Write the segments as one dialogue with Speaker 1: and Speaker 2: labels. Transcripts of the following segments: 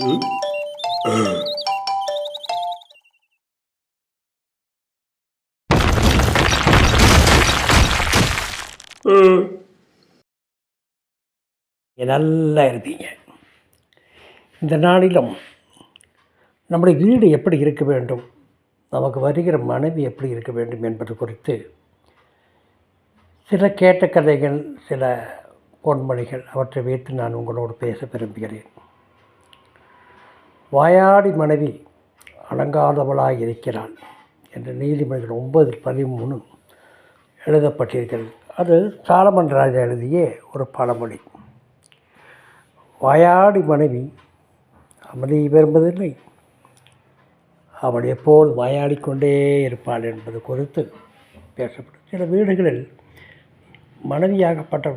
Speaker 1: ம்?
Speaker 2: நல்லா இருப்பீங்க. இந்த நாளிலும் நம்முடைய வீடு எப்படி இருக்க வேண்டும், நமக்கு வருகிற மனைவி எப்படி இருக்க வேண்டும் என்பது குறித்து சில கேட்ட கதைகள், சில பொன்மொழிகள் அவற்றை வைத்து நான் உங்களோடு பேச விரும்புகிறேன். வாயாடி மனைவி அடங்காதவளாய் இருக்கிறாள் என்று நீதிமொழிகள் 9:13 எழுதப்பட்டிருக்கிறது. அது சாலமன் ராஜா எழுதிய ஒரு பழமொழி. வாயாடி மனைவி அமைதி விரும்புவதில்லை, அவள் எப்போது வாயாடிக்கொண்டே இருப்பாள் என்பது குறித்து பேசப்படும். சில வீடுகளில் மனைவியாகப்பட்ட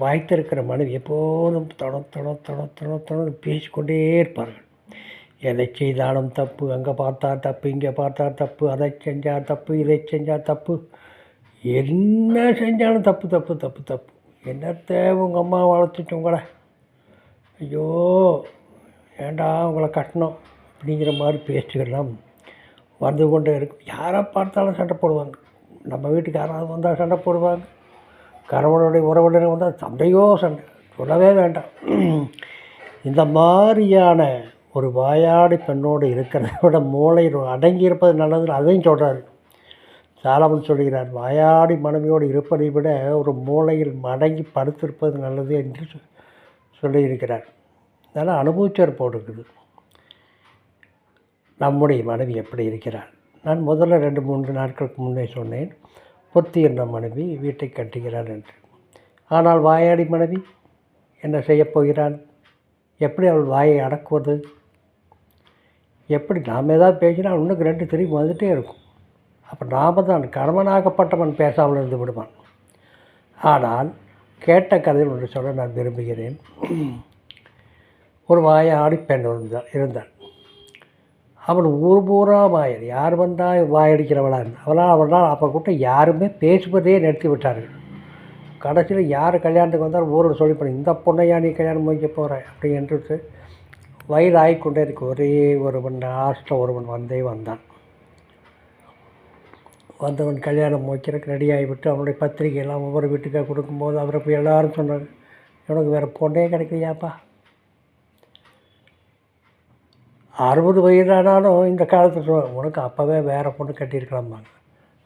Speaker 2: வாய்த்திருக்கிற மனைவி எப்போதும் தொடர்ந்து பேசிக்கொண்டே இருப்பார்கள். எதை செய்தாலும் தப்பு, அங்கே பார்த்தா தப்பு, இங்கே பார்த்தா தப்பு, அதை செஞ்சால் தப்பு, இதை செஞ்சால் தப்பு, என்ன செஞ்சாலும் தப்பு தப்பு தப்பு தப்பு. என்னத்தை உங்கள் அம்மா வளர்த்துட்டு உங்களை, ஐயோ ஏண்டா உங்களை கட்டணும் அப்படிங்கிற மாதிரி பேச்சுக்கெல்லாம் வந்து கொண்டே இருக்கும். யாரை பார்த்தாலும் சண்டை போடுவாங்க. நம்ம வீட்டுக்கு யாராவது வந்தால் சண்டை போடுவாங்க. கணவனுடைய உறவினர் வந்தால் சண்டையோ சண்டை, சொல்லவே வேண்டாம். இந்த மாதிரியான ஒரு வாயாடி பெண்ணோடு இருக்கிறத விட மூளையில் அடங்கி இருப்பது நல்லது. அதையும் சொல்கிறார் சாலமன், சொல்கிறார், வாயாடி மனைவியோடு இருப்பதை விட ஒரு மூளையில் அடங்கி படுத்திருப்பது நல்லது என்று சொல்லியிருக்கிறார். அதனால் அனுபவிச்சர் போட்டிருக்குது. நம்முடைய மனைவி எப்படி இருக்கிறார்? நான் முதல்ல 2-3 நாட்களுக்கு முன்னே சொன்னேன், பொத்தி என்ற மனைவி வீட்டை கட்டுகிறாள் என்று. ஆனால் வாயாடி மனைவி என்ன செய்யப் போகிறாள்? எப்படி அவள் வாயை அடக்குவது? எப்படி நாம் ஏதாவது பேசினால் இன்னும் 2 திரும்பி வந்துகிட்டே இருக்கும். அப்போ நாம் தான் கணவனாகப்பட்டவன் பேசாமல் இருந்து விடுவான். ஆனால் கேட்ட கதையில் ஒன்று சொல்ல நான் விரும்புகிறேன். ஒரு வாயாடி பெண் இருந்தாள். அவள் ஊர் பூரா வாயர், யார் வந்தால் வாயடிக்கிறவளான். அவளால் அப்போ கூட யாருமே பேசுவதே நிறுத்தி விட்டார்கள். கடைசியில் யார் கல்யாணத்துக்கு வந்தாலும் ஊரில் சொல்லி பண்ணி, இந்த பொண்ணையா நீ கல்யாணம் முடிக்க போகிற அப்படி என்று வயது ஆகிக்கொண்டே இருக்கு. ஒரே ஒருவன் வந்தான். வந்தவன் கல்யாணம் முடிக்கிறதுக்கு ரெடி ஆகிவிட்டு அவனுடைய பத்திரிகையெல்லாம் ஒவ்வொரு வீட்டுக்காக கொடுக்கும்போது அவரை போய் எல்லோரும் சொன்னாங்க, உனக்கு வேறு பொண்ணே கிடைக்கலையாப்பா, 60 வயதானாலும் இந்த காலத்தில் உனக்கு அப்போவே வேறு பொண்ணு கட்டியிருக்கலாம்பாங்க.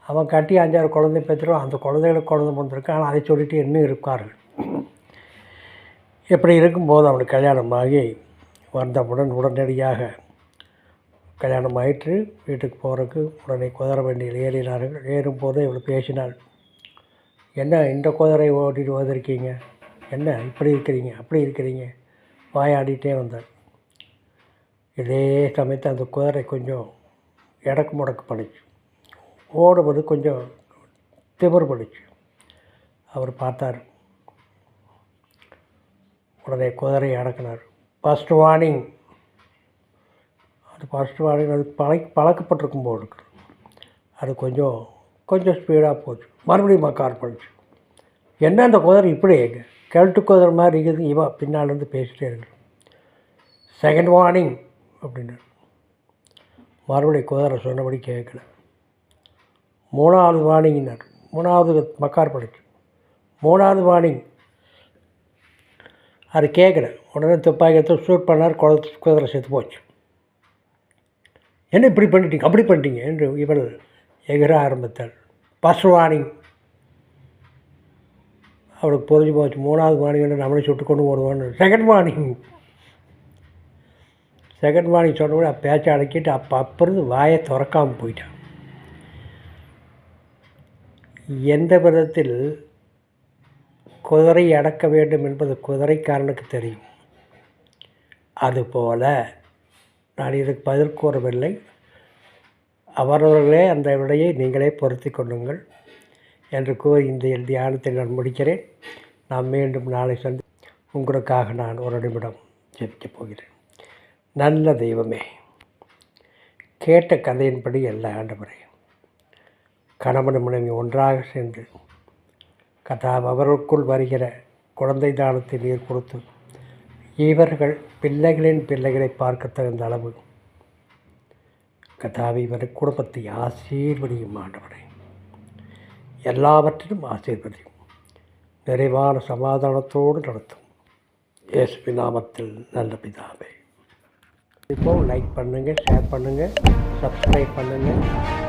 Speaker 2: அவன் கட்டி 5-6 குழந்தை பெற்றுருவான். அந்த குழந்தைகளுக்கு குழந்தை பிறந்திருக்கு. ஆனால் அதை சொல்லிட்டு இன்னும் இருப்பார்கள். இப்படி இருக்கும்போது அவனுக்கு கல்யாணமாகி வந்தவுடன் உடனடியாக கல்யாணம் ஆயிற்று. வீட்டுக்கு போகிறதுக்கு உடனே குதிரை வண்டியில் ஏறினார்கள். ஏறும்போதே இவள் பேசினாள், என்ன இந்த குதிரை ஓட்டிட்டு வந்திருக்கீங்க, என்ன இப்படி இருக்கிறீங்க அப்படி இருக்கிறீங்க, வாயாடிட்டே வந்தாள். இதே சமயத்தில் அந்த குதிரை கொஞ்சம் எடக்கு முடக்கு பண்ணிச்சு, ஓடுவது கொஞ்சம் திமிர் பண்ணிச்சு. அவர் பார்த்தார், உடனே குதிரையை அடக்கினார். First warning. அது ஃபஸ்ட் வார்னிங். அது பழக்கப்பட்டிருக்கும் போது இருக்குது. அது கொஞ்சம் ஸ்பீடாக போச்சு. மறுபடியும் கார் பண்ணிச்சு. என்ன அந்த குதிரை இப்படி கெல்ட்டு குதிரை மாதிரி இருக்குது. இவன் பின்னாலேருந்து பேசிகிட்டே இருக்கு. செகண்ட் வார்னிங் அப்படின்னார். மறுபடியும் குதிரை சொன்னபடி கேட்கல. 3வது வார்னிங்னார். 3வது மக்கார் பண்ணிச்சு. 3வது வார்னிங். அது கேட்கல. உடனே துப்பாக்கி எடுத்து ஷூட் பண்ணார். குதிரை செத்து போச்சு. என்ன இப்படி பண்ணிட்டீங்க அப்படி பண்ணிட்டீங்க என்று இவள் எகிற ஆரம்பித்தாள். First warning. அவளுக்கு புரிஞ்சு போச்சு. 3வது வார்னிங் நம்மளை சுட்டு கொண்டு ஓடுவான்னு. செகண்ட் வார்னிங் சொன்னபோது பேச்சை அடக்கிட்டு அப்பிருந்து வாயை திறக்காமல் போயிட்டான். எந்த விதத்தில் குதிரை அடக்க வேண்டும் என்பது குதிரைக்காரனுக்கு தெரியும். அதுபோல் நான் இதுக்கு பதில் கூறவில்லை. அவரவர்களே அந்த விடையை நீங்களே பொருத்தி கொள்ளுங்கள் என்று கூறி இந்த தியானத்தை நான் முடிக்கிறேன். நான் மீண்டும் நாளை உங்களுக்காக நான் ஒரு நிமிடம் ஜெபிக்கப் போகிறேன். நல்ல தெய்வமே, கேட்ட கதையின்படி எல்லா ஆண்டவரே, கணவன் மனைவி ஒன்றாக சென்று அவர்களுக்குள் வருகிற குழந்தை தானத்தை நீர் கொடுத்து இவர்கள் பிள்ளைகளின் பிள்ளைகளை பார்க்க தகுந்த அளவு கர்த்தாவே இவர் குடும்பத்தை ஆசீர்வதியும் ஆண்டவரே. எல்லாவற்றிலும் ஆசீர்வதியும். நிறைவான சமாதானத்தோடு நடத்தும். இயேசுவின் நாமத்தில் நல்ல பிதாவே. இப்போ லைக் பண்ணுங்கள், ஷேர் பண்ணுங்கள், சப்ஸ்கிரைப் பண்ணுங்கள்.